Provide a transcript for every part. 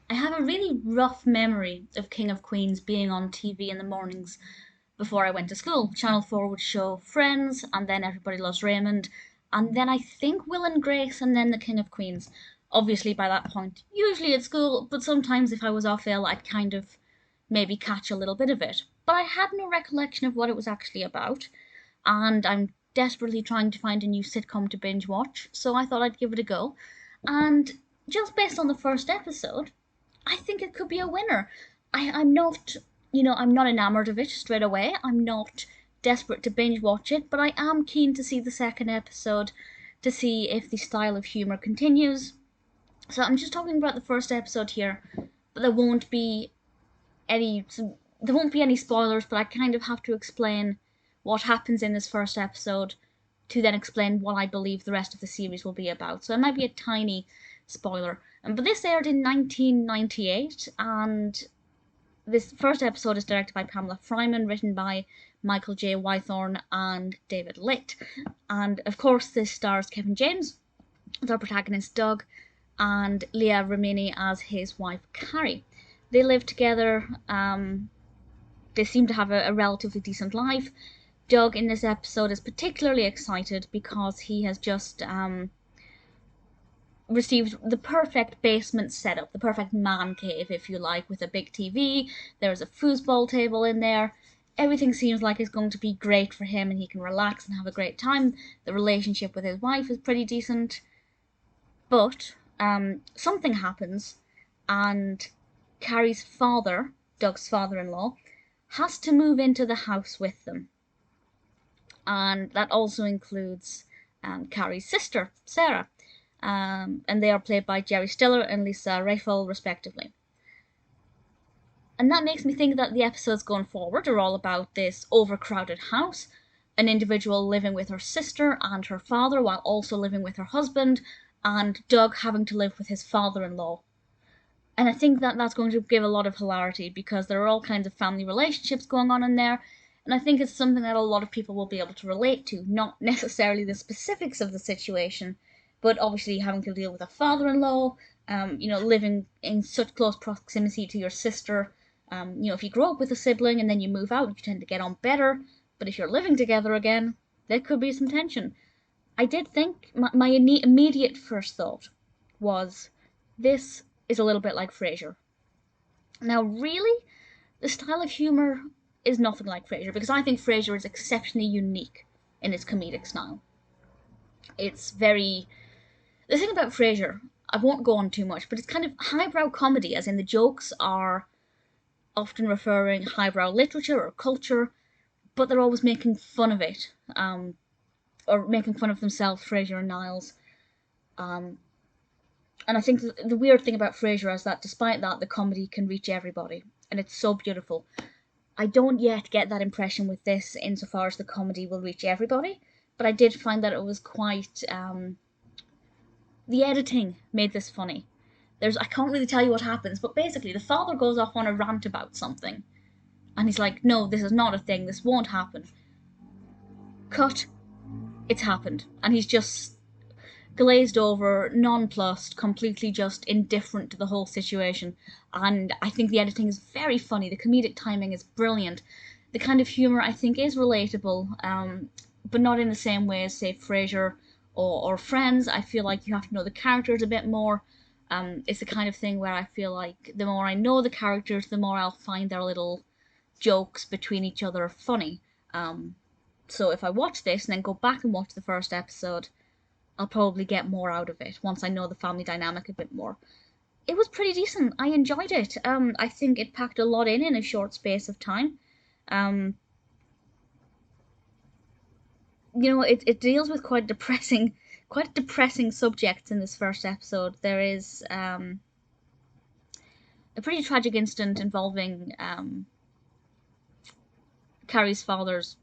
I have a really rough memory of King of Queens being on TV in the mornings before I went to school. Channel 4 would show Friends, and then Everybody Loves Raymond, and then I think Will and Grace, and then The King of Queens. Obviously, by that point, usually at school, but sometimes if I was off ill, I'd kind of maybe catch a little bit of it. But I had no recollection of what it was actually about, and I'm desperately trying to find a new sitcom to binge watch, so I thought I'd give it a go. And just based on the first episode, I think it could be a winner. I'm not, I'm not enamored of it straight away. I'm not desperate to binge watch it, but I am keen to see the second episode to see if the style of humour continues. So I'm just talking about the first episode here, but any there won't be any spoilers, but I kind of have to explain what happens in this first episode to then explain what I believe the rest of the series will be about. So it might be a tiny spoiler. But this aired in 1998, and this first episode is directed by Pamela Fryman, written by Michael J. Wythorn and David Litt. And of course, this stars Kevin James as our protagonist Doug, and Leah Remini as his wife Carrie. They live together. They seem to have a relatively decent life. Doug in this episode is particularly excited because he has just received the perfect basement setup, the perfect man cave, if you like, with a big TV. There's a foosball table in there. Everything seems like it's going to be great for him and he can relax and have a great time. The relationship with his wife is pretty decent. But something happens and Carrie's father, Doug's father-in-law, has to move into the house with them. And that also includes Carrie's sister, Sara. And they are played by Jerry Stiller and Lisa Rieffel, respectively. And that makes me think that the episodes going forward are all about this overcrowded house, an individual living with her sister and her father while also living with her husband, and Doug having to live with his father-in-law. And I think that that's going to give a lot of hilarity because there are all kinds of family relationships going on in there. And I think it's something that a lot of people will be able to relate to, not necessarily the specifics of the situation, but obviously having to deal with a father-in-law, living in such close proximity to your sister. If you grow up with a sibling and then you move out, you tend to get on better. But if you're living together again, there could be some tension. I did think, my immediate first thought was, this is a little bit like Frasier. Now, really, the style of humour is nothing like Frasier, because I think Frasier is exceptionally unique in its comedic style. It's very... The thing about Frasier, I won't go on too much, but it's kind of highbrow comedy, as in the jokes are often referring highbrow literature or culture, but they're always making fun of it, or making fun of themselves, Frasier and Niles. And I think the weird thing about Frasier is that despite that, the comedy can reach everybody, and it's so beautiful. I don't yet get that impression with this insofar as the comedy will reach everybody, but I did find that it was quite... the editing made this funny. I can't really tell you what happens, but basically the father goes off on a rant about something, and he's like, no, this is not a thing, this won't happen. Cut. It's happened. And he's just glazed over, nonplussed, completely just indifferent to the whole situation. And I think the editing is very funny. The comedic timing is brilliant. The kind of humour I think is relatable, but not in the same way as, say, Frasier or Friends. I feel like you have to know the characters a bit more. It's the kind of thing where I feel like the more I know the characters, the more I'll find their little jokes between each other funny. So if I watch this and then go back and watch the first episode, I'll probably get more out of it once I know the family dynamic a bit more. It was pretty decent. I enjoyed it. I think it packed a lot in a short space of time. It deals with quite depressing subjects in this first episode. There is a pretty tragic incident involving Carrie's father's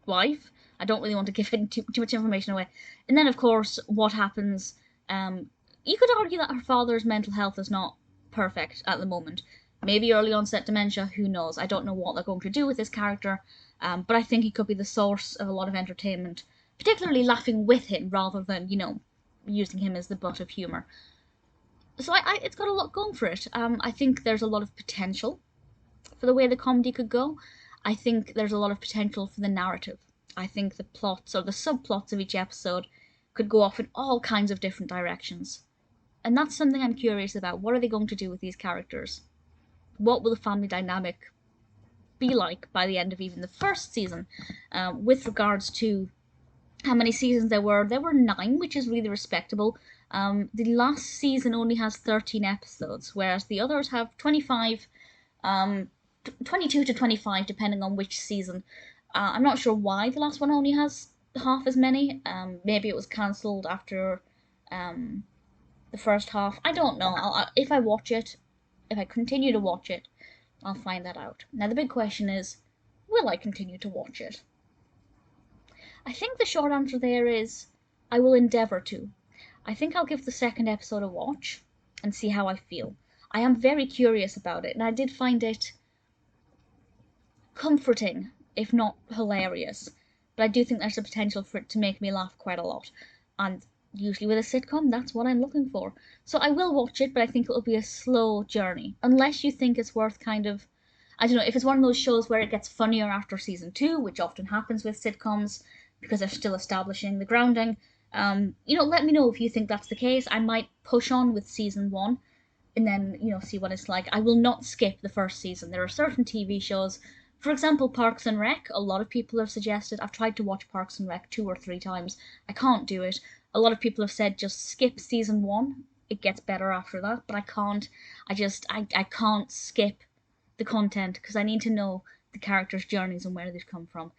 wife. I don't really want to give too much information away. And then, of course, what happens... you could argue that her father's mental health is not perfect at the moment. Maybe early onset dementia, who knows. I don't know what they're going to do with this character, but I think he could be the source of a lot of entertainment, particularly laughing with him rather than, using him as the butt of humour. So it's got a lot going for it. I think there's a lot of potential for the way the comedy could go. I think there's a lot of potential for the narrative. I think the plots or the subplots of each episode could go off in all kinds of different directions. And that's something I'm curious about. What are they going to do with these characters? What will the family dynamic be like by the end of even the first season? With regards to how many seasons there were 9, which is really respectable. The last season only has 13 episodes, whereas the others have 25, 22 to 25, depending on which season. I'm not sure why the last one only has half as many. Maybe it was cancelled after the first half. I don't know. If I watch it, if I continue to watch it, I'll find that out. Now, the big question is, will I continue to watch it? I think the short answer there is, I will endeavour to. I think I'll give the second episode a watch and see how I feel. I am very curious about it, and I did find it comforting, if not hilarious. But I do think there's a potential for it to make me laugh quite a lot. And usually with a sitcom, that's what I'm looking for. So I will watch it, but I think it will be a slow journey. Unless you think it's worth kind of, I don't know, if it's one of those shows where it gets funnier after season 2, which often happens with sitcoms because they're still establishing the grounding. Let me know if you think that's the case. I might push on with season 1 and then, see what it's like. I will not skip the first season. There are certain TV shows, for example, Parks and Rec. A lot of people have suggested, I've tried to watch Parks and Rec 2 or 3 times. I can't do it. A lot of people have said just skip season 1. It gets better after that, but I can't. I can't skip the content because I need to know the characters' journeys and where they've come from.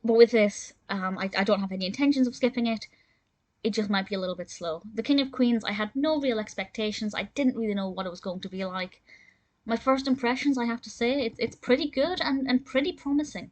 But with this, I don't have any intentions of skipping it. It just might be a little bit slow. The King of Queens, I had no real expectations. I didn't really know what it was going to be like. My first impressions, I have to say, it's pretty good and pretty promising.